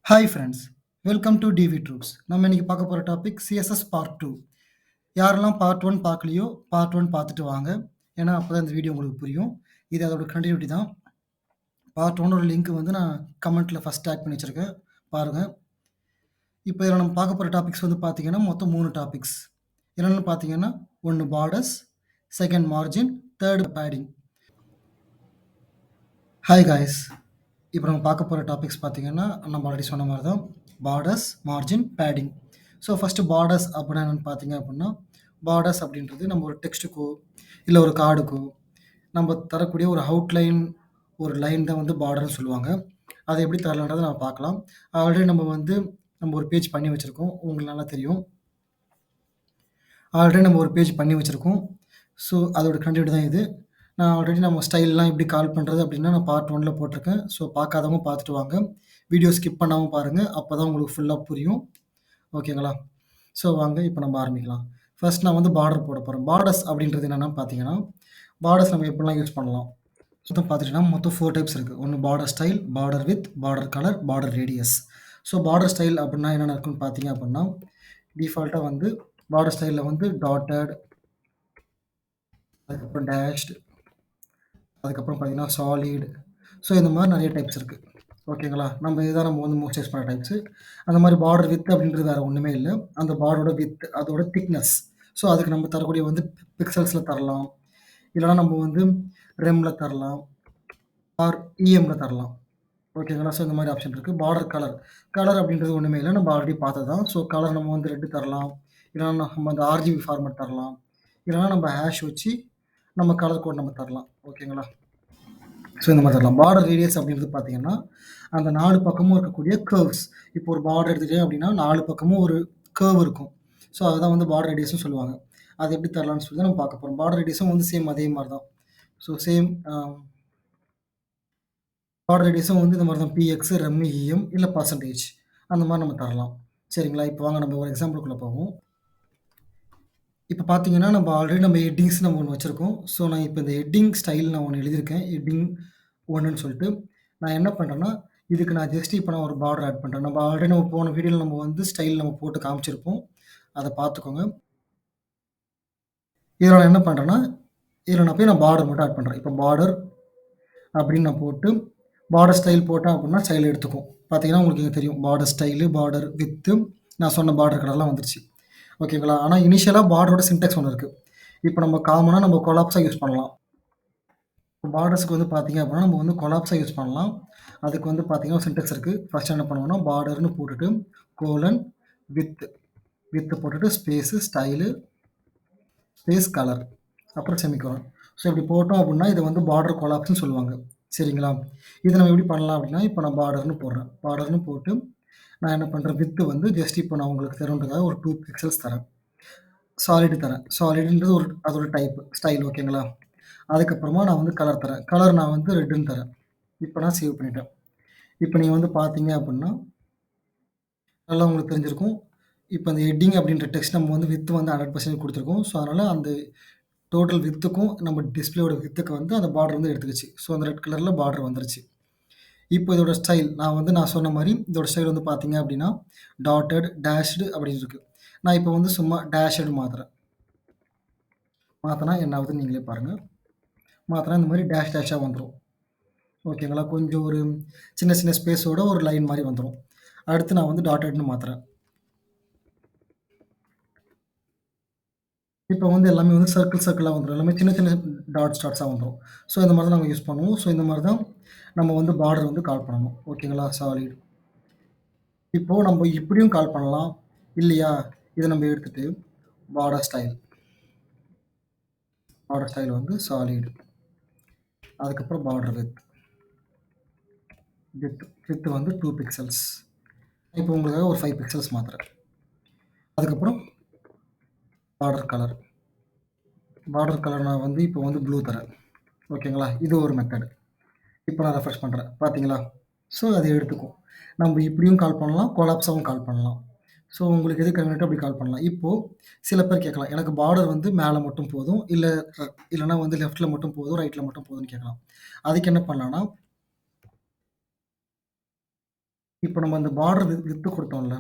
Hi friends, welcome to TV troops. நம்ம இன்னைக்கு பார்க்க போகிற டாபிக் சிஎஸ்எஸ் பார்ட் 2. யாரெல்லாம் பார்ட் 1 பார்க்கலையோ பார்ட் 1 பார்த்துட்டு வாங்க. ஏன்னா அப்போ தான் இந்த வீடியோ உங்களுக்கு புரியும். இது அதோட கண்டினியூட்டி தான். பார்ட் 1ஓட லிங்க் வந்து நான் கமெண்ட்டில் ஃபஸ்ட் டேக் பண்ணி வச்சுருக்கேன், பாருங்கள். இப்போ இதில் நம்ம பார்க்க போகிற டாபிக்ஸ் வந்து பார்த்தீங்கன்னா மொத்தம் 3 டாபிக்ஸ். என்னென்னு பார்த்தீங்கன்னா, 1 borders, second margin, third padding. Hi guys, இப்போ நம்ம பார்க்க போகிற டாபிக்ஸ் பார்த்தீங்கன்னா நம்ம ஆல்ரெடி சொன்ன மாதிரி தான் borders, margin, padding. So first borders அப்படின்னா என்னென்னு பார்த்தீங்க அப்படின்னா, பார்டர்ஸ் அப்படின்றது நம்ம ஒரு டெக்ஸ்ட்டுக்கோ இல்லை ஒரு கார்டுக்கோ நம்ம தரக்கூடிய ஒரு அவுட்லைன், ஒரு லைன் தான் வந்து பார்டர்னு சொல்லுவாங்க. அதை எப்படி தரலான்றதை நம்ம பார்க்கலாம். ஆல்ரெடி நம்ம ஒரு பேஜ் பண்ணி வச்சுருக்கோம், உங்களுக்கு நல்லா தெரியும். ஆல்ரெடி நம்ம ஒரு பேஜ் பண்ணி வச்சுருக்கோம். ஸோ அதோட கண்டினியூட்டி தான் இது. நான் ஆல்ரெடி நம்ம ஸ்டைல்லாம் எப்படி கால் பண்ணுறது அப்படின்னா நான் பார்ட் 1ல போட்டிருக்கேன். ஸோ பார்க்காதவங்க பார்த்துட்டு வாங்க. வீடியோ ஸ்கிப் பண்ணாமல் பாருங்கள், அப்போ தான் உங்களுக்கு ஃபுல்லாக புரியும். ஓகேங்களா? ஸோ வாங்க இப்போ நம்ம ஆரம்பிக்கலாம். ஃபர்ஸ்ட் நான் வந்து பார்டர் போட போகிறேன். பார்டர்ஸ் அப்படின்றது என்னென்னா பார்த்தீங்கன்னா, பார்டர்ஸ் நம்ம எப்படிலாம் யூஸ் பண்ணலாம் மொத்தம் பார்த்துட்டிங்கன்னா மொத்தம் 4 டைப்ஸ் இருக்குது. ஒன்று border style, border with, border colour, border radius. So border style அப்படின்னா என்னென்ன இருக்குன்னு பார்த்தீங்க அப்படின்னா, டிஃபால்ட்டாக வந்து பார்டர் ஸ்டைலில் வந்து டாட்டட், அதுக்கப்புறம் டேஷ்டு, அதுக்கப்புறம் பார்த்தீங்கன்னா சாலிட். ஸோ இந்த மாதிரி நிறைய டைப்ஸ் இருக்குது. ஓகேங்களா? இதுதான் நம்ம வந்து மோஸ்ட் யூஸ் பண்ணுற டைப்ஸு. அந்த மாதிரி பார்டர் வித் அப்படின்றது வேறு ஒன்றுமே இல்லை. அந்த பார்டரோட வித், அதோட திக்னஸ். ஸோ அதுக்கு நம்ம தரக்கூடிய வந்து பிக்சல்ஸில் தரலாம், இல்லைனா நம்ம வந்து ரெம்மில் தரலாம், ஆர் இஎம்மில் தரலாம். ஓகேங்களா? ஸோ இந்த மாதிரி ஆப்ஷன் இருக்குது. பார்டர் கலர், கலர் அப்படின்றது ஒன்றுமே இல்லை, நம்ம ஆல்ரெடி பார்த்தது தான். ஸோ கலர் நம்ம வந்து ரெட்டு தரலாம், இல்லைனா நம்ம அந்த ஆர்ஜிபி ஃபார்மேட் தரலாம், இல்லைனா நம்ம ஹேஷ் வச்சு நம்ம கலர் கோட் நம்ம தரலாம். ஓகேங்களா? ஸோ இந்த மாதிரி தரலாம். பார்டர் ரேடியஸ் அப்படின்றது பார்த்தீங்கன்னா, அந்த 4 பக்கமும் இருக்கக்கூடிய கர்வ்ஸ். இப்போ ஒரு பார்டர் எடுத்துட்டேன் அப்படின்னா 4 பக்கமும் ஒரு கர்வ் இருக்கும். ஸோ அதுதான் வந்து பார்டர் ரேடியஸ்னு சொல்லுவாங்க. அது எப்படி தரலாம்னு சொல்லி தான் நம்ம பார்க்க போகிறோம். பார்டர் ரேடியஸும் வந்து சேம் அதே மாதிரி தான். ஸோ சேம் பார்டர் ரேடியஸும் வந்து இந்த மாதிரி தான் பிஎக்ஸ், ரெம், இஎம் இல்லை பர்சன்டேஜ் அந்த மாதிரி நம்ம தரலாம். சரிங்களா? இப்போ வாங்க நம்ம ஒரு எக்ஸாம்பிளுக்குள்ளே போவோம். இப்போ பார்த்தீங்கன்னா நம்ம ஆல்ரெடி நம்ம ஹெட்டிங்ஸ் நம்ம ஒன்று வச்சுருக்கோம். ஸோ நான் இப்போ இந்த ஹெட்டிங் ஸ்டைல் நான் ஒன்று எழுதியிருக்கேன். ஹெட்டிங் 1ன்னு சொல்லிட்டு. நான் என்ன பண்ணுறேன்னா, இதுக்கு நான் ஜஸ்ட் இப்போ நான் ஒரு பார்டர் ஆட் பண்ணுறேன். நம்ம ஆல்ரெடி நம்ம போன வீடியோவில் நம்ம வந்து ஸ்டைல் நம்ம போட்டு காமிச்சிருப்போம். அதை பார்த்துக்கோங்க. இதில் நான் என்ன பண்ணுறேன்னா, இதில் நான் போய் பார்டர் மட்டும் ஆட் பண்ணுறேன். இப்போ பார்டர் அப்படின்னு நான் போட்டு பார்டர் ஸ்டைல் போட்டேன் அப்படின்னா ஸ்டைல் எடுத்துக்கும். பார்த்தீங்கன்னா உங்களுக்கு இங்கே தெரியும் பார்டர் ஸ்டைலு, பார்டர் வித்து, நான் சொன்ன பார்டர் கலர்லாம் வந்துருச்சு. ஓகேங்களா? ஆனால் இனிஷியலாக பார்டரோட சின்டெக்ஸ் ஒன்று இருக்குது. இப்போ நம்ம காமனாக நம்ம கொலாப்ஸாக யூஸ் பண்ணலாம். பார்டர்ஸ்க்கு வந்து பார்த்தீங்க அப்படின்னா நம்ம வந்து கொலாப்ஸாக யூஸ் பண்ணலாம். அதுக்கு வந்து பார்த்தீங்கன்னா சின்டெக்ஸ் இருக்குது. ஃபர்ஸ்ட் என்ன பண்ணுவோம்னா பார்டர்னு போட்டுட்டு கோலன் வித்து போட்டுட்டு ஸ்பேஸு, ஸ்டைலு, ஸ்பேஸ், கலர், அப்புறம் செமிகோலன். ஸோ இப்படி போட்டோம் அப்படின்னா இதை வந்து பார்டர் கொலாப்ஸ்னு சொல்லுவாங்க. சரிங்களா? இதை நம்ம எப்படி பண்ணலாம் அப்படின்னா, இப்போ நான் பார்டர்னு போடுறேன். பார்டர்னு போட்டு நான் என்ன பண்ணுறேன், வித்து வந்து ஜஸ்ட் இப்போ நான் உங்களுக்கு தருன்றதுக்காக ஒரு 2 பிக்சல்ஸ் தரேன். சாலிடு தரேன். சாலிடுன்றது அதோட டைப் ஸ்டைல். ஓகேங்களா? அதுக்கப்புறமா நான் வந்து கலர் தரேன். கலர் நான் வந்து ரெட்டுன்னு தரேன். இப்போ நான் சேவ் பண்ணிட்டேன். இப்போ நீங்கள் வந்து பார்த்தீங்க அப்படின்னா நல்லா உங்களுக்கு தெரிஞ்சிருக்கும். இப்போ அந்த ஹெட்டிங் அப்படின்ற டெக்ஸ்ட் நம்ம வந்து வித் வந்து 100% கொடுத்துருக்கோம். ஸோ அதனால் அந்த டோட்டல் வித்துக்கும் நம்ம டிஸ்பிளேயோட வித்துக்கு வந்து அந்த பார்டர் வந்து எடுத்துக்கிச்சு. ஸோ அந்த ரெட் கலரில் பார்டர் வந்துருச்சு. இப்போ இதோட ஸ்டைல் நான் சொன்ன மாதிரி இதோட ஸ்டைல் வந்து பார்த்தீங்க அப்படின்னா டாட்டட், டேஷ்டு அப்படின்னு இருக்குது. நான் இப்போ வந்து சும்மா டேஷ்டு மாற்றினா என்ன ஆகுதுன்னு நீங்களே பாருங்கள். மாற்றினா இந்த மாதிரி டேஷாக வந்துடும். ஓகேங்களா? கொஞ்சம் ஒரு சின்ன சின்ன ஸ்பேஸோட ஒரு லைன் மாதிரி வந்துடும். அடுத்து நான் வந்து டாட்டட்னு மாற்றுறேன். இப்போ வந்து எல்லாமே வந்து சர்க்கிளாக வந்துடும். எல்லாமே சின்ன சின்ன டாட்ஸாக வந்துடும். ஸோ இந்த மாதிரி தான் நம்ம யூஸ் பண்ணுவோம். ஸோ இந்த மாதிரி தான் நம்ம வந்து பார்டர் வந்து கால் பண்ணணும். ஓகேங்களா? சாலிட். இப்போது நம்ம இப்படியும் கால் பண்ணலாம் இல்லையா? இதை நம்ம எடுத்துகிட்டு பார்டர் ஸ்டைல் வந்து சாலிட், அதுக்கப்புறம் பார்டர் வித் வந்து 2 பிக்சல்ஸ். இப்போ உங்களுக்காக ஒரு 5 பிக்சல்ஸ் மாற்றுறேன். அதுக்கப்புறம் பார்டர் கலர் நான் வந்து இப்போ வந்து ப்ளூ தரேன். ஓகேங்களா? இது ஒரு மெத்தடு. இப்போ நான் ரெஃப்ரெஷ் பண்ணுறேன். பார்த்தீங்களா? ஸோ அதை எடுத்துக்கும். நம்ம இப்படியும் கால் பண்ணலாம், கொலாப்ஸாகவும் கால் பண்ணலாம். ஸோ உங்களுக்கு எது கன்வீனியன்ட்டோ அப்படி கால் பண்ணலாம். இப்போது சில பேர் கேட்கலாம், எனக்கு பார்டர் வந்து மேலே மட்டும் போதும், இல்லைனா வந்து லெஃப்ட்டில் மட்டும் போதும், ரைட்டில் மட்டும் போதும்னு கேட்கலாம். அதுக்கு என்ன பண்ணலான்னா, இப்போ நம்ம அந்த பார்டர் வித்து குடுத்தோம்ல,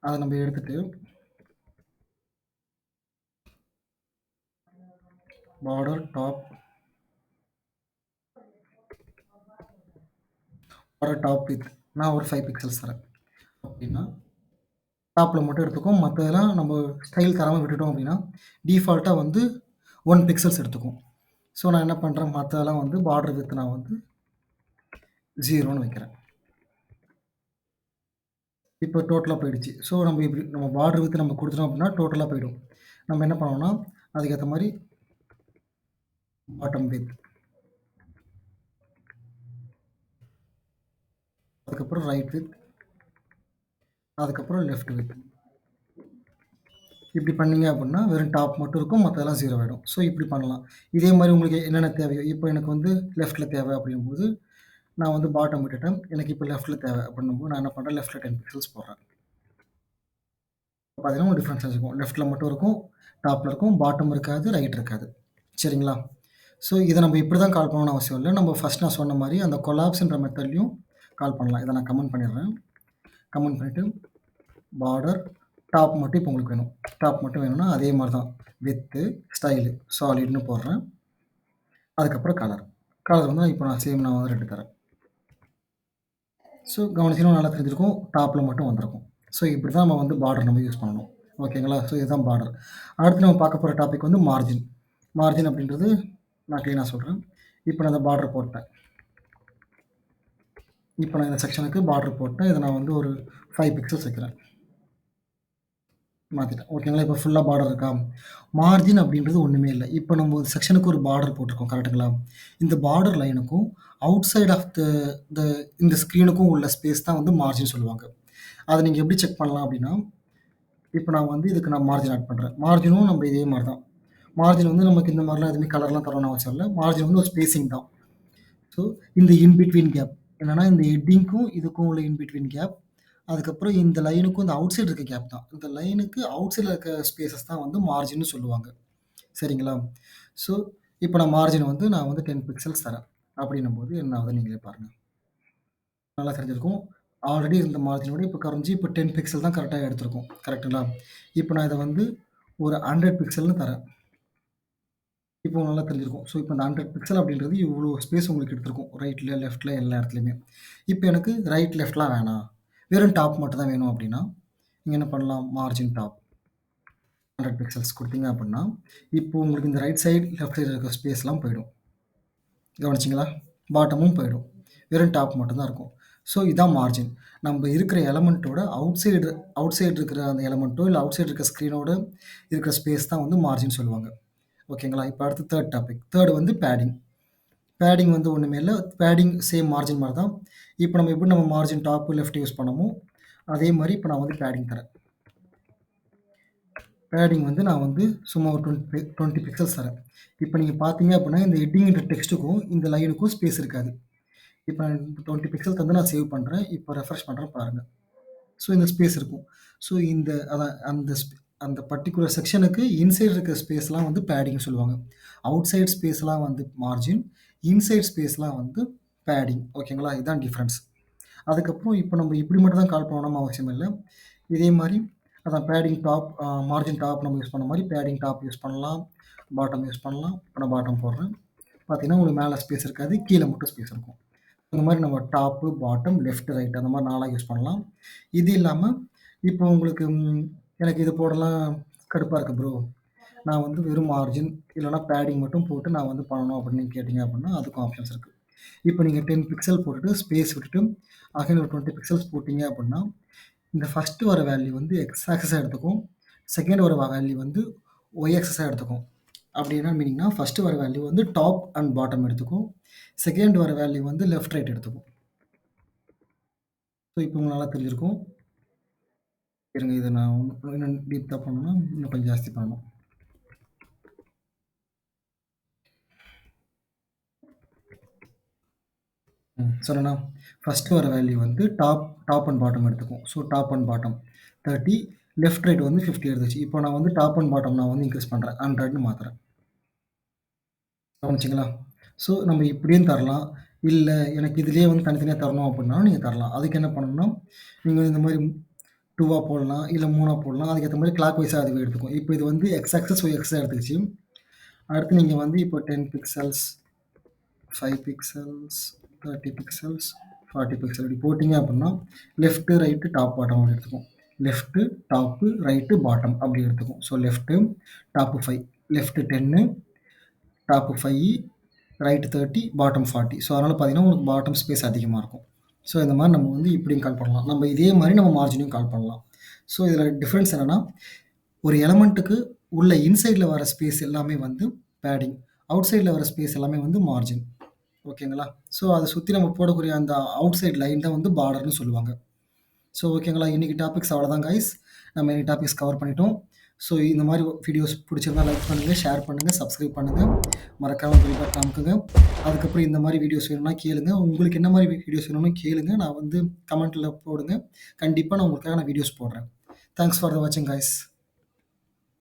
அத நம்ம எடுத்துட்டு பார்டர் டாப் வித் நான் ஒரு 5 பிக்சல்ஸ் தரேன். அப்டின்னா, டாப்ல மட்டும் எடுத்துக்கும். மத்ததெல்லாம் நம்ம ஸ்டைல் தராம விட்டுட்டோம் அப்டின்னா, டிஃபால்ட்டா வந்து 1 பிக்சல்ஸ் எடுத்துக்கும். ஸோ நான் என்ன பண்றேன், மத்ததெல்லாம் வந்து பார்டர் வித் நான் வந்து 0ன்னு வைக்கிறேன். இப்போ டோட்டலா போயிடுச்சு. ஸோ நம்ம இப்டி நம்ம பார்டர் வித் நம்ம குடுத்துட்டோம் அப்டின்னா, டோட்டலா போயிடும். நம்ம என்ன பண்ணணும்னா, அதுக்கேத்த மாரி பாட்டம் வித், அதுக்கப்புறம் ரைட் வித், அதுக்கப்புறம் லெஃப்ட் வித். இப்படி பண்ணீங்க அப்படின்னா, வெறும் டாப் மட்டும் இருக்கும். மத்ததெல்லாம் 0 ஆயிடும். ஸோ இப்படி பண்ணலாம். இதே மாரி உங்களுக்கு என்னென்ன தேவையோ, இப்போ எனக்கு வந்து லெஃப்ட்ல தேவை அப்படிங்கும்போது, நான் வந்து பாட்டம் விட்டுட்டேன். எனக்கு இப்போ லெஃப்ட்ல தேவை அப்படின்னும்போது, நான் என்ன பண்றேன், லெஃப்ட்ல 10 பிக்சல்ஸ் போடுறேன். பார்த்தீங்கன்னா, ஒரு டிஃபரன்ஸ் இருக்கும். லெஃப்ட்ல மட்டும் இருக்கும், டாப்ல இருக்கும், பாட்டம் இருக்காது, ரைட் இருக்காது. சரிங்களா? ஸோ இத நம்ம இப்படி தான் கால் பண்ணணும்னு அவசியம் இல்ல. நம்ம ஃபர்ஸ்ட் நான் சொன்ன மாரி அந்த கொலாப்ஸ்ன்ற மெத்தட்லயும் கால் பண்ணலாம். இத நான் கமெண்ட் பண்ணிடுறேன். கமெண்ட் பண்ணிட்டு பார்டர், டாப் மட்டும் இப்போ உங்களுக்கு வேணும். டாப் மட்டும் வேணும்னா, அதே மாரி தான். வித்து, ஸ்டைலு, சாலிட்ன்னு போடுறேன். அதுக்கப்புறம் கலர். கலர் வந்து இப்போ நான் வந்து 2 தரேன். ஸோ கவனிச்சீங்கன்னா நல்லா தெரிஞ்சிருக்கும். டாப்ல மட்டும் வந்திருக்கும். ஸோ இப்படி தான் நம்ம வந்து பார்டர் நம்ம யூஸ் பண்ணணும். ஓகேங்களா? ஸோ இதுதான் பார்டர். அடுத்து நம்ம பார்க்க போற டாபிக் வந்து மார்ஜின். மார்ஜின் அப்படின்றது நான் கிளீனா சொல்றேன். இப்போ நான் இந்த பார்டர் போட்டேன். இப்போ நான் இந்த செக்ஷனுக்கு பார்டர் போட்டேன். இத நான் வந்து ஒரு 5 பிக்சல்ஸ் வைக்கிறேன். மாத்திட்டேன். ஓகேங்களா? இப்போ ஃபுல்லா பார்டர் இருக்கா? மார்ஜின் அப்படின்றது ஒண்ணுமே இல்ல. இப்போ நம்ம ஒரு செக்ஷனுக்கு ஒரு பார்டர் போட்டிருக்கோம். கரெக்ட்டுங்களா? இந்த பார்டர் லைனுக்கும் அவுட் சைட் ஆஃப் த இந்த ஸ்க்ரீனுக்கும் உள்ள ஸ்பேஸ் தான் வந்து மார்ஜின் சொல்லுவாங்க. அத நீங்க எப்படி செக் பண்ணலாம் அப்படின்னா, இப்போ நான் வந்து இதுக்கு நான் மார்ஜின் ஆட் பண்றேன். மார்ஜினும் நம்ம இதே மாரி தான். மார்ஜின் வந்து நமக்கு இந்த மாரிலாம் எதுவுமே கலர்லாம் தரணும்னு அவசியம் இல்ல. மார்ஜின் வந்து ஒரு ஸ்பேசிங் தான். ஸோ இந்த இன் பிட்வீன் கேப் என்னன்னா, இந்த ஹெட்டிங்க்கும் இதுக்கும் உள்ள இன் பிட்வீன் கேப். அதுக்கப்புறம் இந்த லைனுக்கும் இந்த அவுட் சைடு இருக்க கேப் தான். இந்த லைனுக்கு அவுட் சைட்ல இருக்க ஸ்பேஸஸ் தான் வந்து மார்ஜின்னு சொல்லுவாங்க. சரிங்களா? ஸோ, இப்போ நான் வந்து 10 பிக்சல்ஸ் தரேன். அப்படின்னும்போது என்ன ஆகுதுன்னு நீங்களே பாருங்க. நல்லா தெரிஞ்சிருக்கும். ஆல்ரெடி இருந்த மார்ஜின விட இப்போ குறைஞ்சு இப்போ 10 பிக்சல் தான் கரெக்ட்டா எடுத்திருக்கும். கரெக்ட்டுங்களா? இப்போ நான் இத வந்து ஒரு 100 பிக்சல்னு தரேன். இப்போ நல்லா தெரிஞ்சிருக்கும். ஸோ, இப்போ இந்த 100 பிக்சல் அப்படின்றது இவ்ளோ ஸ்பேஸ் உங்களுக்கு எடுத்திருக்கும். ரைட்ல, லெஃப்ட்ல எல்லா இடத்துலயுமே. இப்போ எனக்கு ரைட், லெஃப்ட்லாம் வேணாம். வெறும் டாப் மட்டும் தான் வேணும் அப்படின்னா, நீங்க என்ன பண்ணலாம்? மார்ஜின் டாப் 100 பிக்சல்ஸ் குடுத்தீங்க அப்படின்னா, இப்போ உங்களுக்கு இந்த ரைட் சைடு, லெஃப்ட் சைடு இருக்க ஸ்பேஸ்லாம் போயிடும். கவனிச்சீங்களா? பாட்டமும் போயிடும். வெறும் டாப் மட்டும் தான் இருக்கும். ஸோ, இதான் மார்ஜின். நம்ப இருக்கிற எலமென்ட்டோட அவுட் சைடு இருக்கிற அந்த எலமென்ட்டோ, இல்ல அவுட் சைடு இருக்க ஸ்க்ரீனோட இருக்கிற ஸ்பேஸ் தான் வந்து மார்ஜின் சொல்லுவாங்க. ஓகேங்களா? இப்போ அடுத்து 3 டாபிக். 3 வந்து பேடிங். பேடிங் வந்து ஒண்ணுமே இல்ல. பேடிங் சேம் மார்ஜின் மாரி தான். இப்போ நம்ம எப்படி நம்ம மார்ஜின் டாப், லெஃப்ட் யூஸ் பண்ணோமோ, அதே மாரி இப்போ நான் வந்து பேடிங் தரேன். பேடிங் வந்து நான் வந்து சும்மா ஒரு 20 பிக்சல்ஸ் தரேன். இப்போ நீங்க பார்த்தீங்க அப்படின்னா, இந்த ஹெட்டிங்ன்ற டெக்ஸ்ட்டுக்கும், இந்த லைனுக்கும் ஸ்பேஸ் இருக்காது. இப்போ நான் 20 பிக்சல் தந்து நான் சேவ் பண்றேன். இப்போ ரெஃப்ரெஷ் பண்றேன் பாருங்க. ஸோ இந்த ஸ்பேஸ் இருக்கும். ஸோ இந்த அதான் அந்த பர்ட்டிகுலர் செக்ஷனுக்கு இன்சைட் இருக்க ஸ்பேஸ்லாம் வந்து பேடிங்ன்னு சொல்லுவாங்க. அவுட் சைட் ஸ்பேஸ்லாம் வந்து மார்ஜின், இன்சைட் ஸ்பேஸ்லாம் வந்து பேடிங். ஓகேங்களா? இதான் டிஃபரன்ஸ். அதுக்கப்புறம் இப்போ நம்ம இப்படி மட்டும் தான் கால் பண்ணணும்னு அவசியம் இல்ல. இதே மாரி அதான் பேடிங் டாப் மார்ஜின் டாப் நம்ம யூஸ் பண்ண மாரி பேடிங் டாப் யூஸ் பண்ணலாம். பாட்டம் யூஸ் பண்ணலாம். இப்போ நான் பாட்டம் போடுறேன். பார்த்தீங்கன்னா, உங்களுக்கு மேல ஸ்பேஸ் இருக்காது. கீழ மட்டும் ஸ்பேஸ் இருக்கும். அந்த மாரி நம்ம டாப்பு, பாட்டம், லெஃப்ட், ரைட் அந்த மாரி 4ஆ யூஸ் பண்ணலாம். இது இல்லாம இப்போ உங்களுக்கு எனக்கு இது போடலாம் கடுப்பா இருக்கு ப்ரோ. நான் வந்து வெறும் மார்ஜின் இல்லன்னா பேடிங் மட்டும் போட்டு நான் வந்து பண்ணணும் அப்படின்னு நீங்க கேட்டீங்க அப்படின்னா, அதுக்கும் ஆப்ஷன்ஸ் இருக்கு. இப்போ நீங்க 10 பிக்சல் போட்டுட்டு ஸ்பேஸ் விட்டுட்டு அகைன் ஒரு 20 பிக்சல்ஸ் போட்டீங்க அப்படின்னா, இந்த ஃபர்ஸ்ட் வர வேல்யூ வந்து எக்ஸ் ஆக்ஸஸா எடுத்துக்கும். செகண்ட் வர வேல்யூ வந்து ஒய் ஆக்ஸஸா எடுத்துக்கும். அப்படி என்ன மீனிங்னா, ஃபர்ஸ்ட் வர வேல்யூ வந்து டாப் அண்ட் பாட்டம் எடுத்துக்கும். செகண்ட் வர வேல்யூ வந்து லெஃப்ட், ரைட் எடுத்துக்கும். ஸோ இப்போ உங்களுக்கு நல்லா தெரிஞ்சிருக்கும். இருங்க இத நான் இன்னும் டீப்தா பண்ணணும்னா, இன்னும் கொஞ்சம் ஜாஸ்தி பண்ணணும். சொன்னேனா? ஃபர்ஸ்ட் வர வேல்யூ வந்து டாப் அண்ட் பாட்டம் எடுத்துக்கும். So top and bottom 30, left, right வந்து 50 எடுத்துச்சு. இப்போ நான் வந்து டாப் அண்ட் பாட்டம் நான் வந்து இன்கிரீஸ் பண்றேன். 100ன்னு மாத்துறேன். கவனிச்சீங்களா? ஸோ நம்ம இப்படியும் தரலாம். இல்ல எனக்கு இதிலேயே வந்து தனித்தனியா தரணும் அப்படின்னாலும் நீங்க தரலாம். அதுக்கு என்ன பண்ணணும்னா, நீங்க இந்த மாரி 2வா போடலாம், இல்ல 3ஆ போடலாம். அதுக்கேத்த மாரி கிளாக் வைஸா அதுவே எடுத்துக்கும். இப்ப இது வந்து எக்ஸ் ஆக்ஸஸ், ஒய் ஆக்ஸஸா எடுத்துக்கிச்சு. அடுத்து நீங்க வந்து இப்போ 10 பிக்சல்ஸ், 5 பிக்சல்ஸ், 30 பிக்சல்ஸ், 40 பிக்சல் இப்படி போட்டீங்க அப்படின்னா, லெஃப்ட், ரைட், டாப், பாட்டம் அப்படி எடுத்துக்கும். லெஃப்ட், டாப், ரைட், பாட்டம் அப்படி எடுத்துக்கும். So left, top 5, left 10, top 5, right 30, bottom 40. So அதனால பார்த்தீங்கன்னா, உங்களுக்கு பாட்டம் ஸ்பேஸ் அதிகமா இருக்கும். ஸோ இந்த மாரி நம்ம வந்து இப்படியும் கால் பண்ணலாம். நம்ம இதே மாரி நம்ம மார்ஜினையும் கால் பண்ணலாம். ஸோ இதில டிஃபரன்ஸ் என்னன்னா, ஒரு எலமெண்ட்டுக்கு உள்ள இன்சைட்ல வர ஸ்பேஸ் எல்லாமே வந்து பேடிங். அவுட் சைட்ல வர ஸ்பேஸ் எல்லாமே வந்து மார்ஜின். ஓகேங்களா? ஸோ அத சுத்தி நம்ம போடக்கூடிய அந்த அவுட் சைட் லைன் தான் வந்து பார்டர்ன்னு சொல்லுவாங்க. ஸோ ஓகேங்களா? இன்னைக்கு டாபிக்ஸ் அவ்வளோதான் கைஸ். நம்ம இன்னைக்கு டாபிக்ஸ் கவர் பண்ணிட்டோம். ஸோ இந்த மாரி வீடியோஸ் புடிச்சிருந்தா லைக் பண்ணுங்க, ஷேர் பண்ணுங்க, சப்ஸ்கிரைப் பண்ணுங்க. மறக்காம பெல் பட்டன் அமுக்குங்க. அதுக்கப்புறம் இந்த மாரி வீடியோஸ் வேணும்னா கேளுங்க. உங்களுக்கு என்ன மாரி வீடியோஸ் வேணும்னு கேளுங்க. நான் வந்து கமெண்ட்ல போடுங்க. கண்டிப்பா நான் உங்களுக்காக வீடியோஸ் போடுறேன். தேங்க்ஸ் ஃபார் த வாட்சிங் கைஸ்.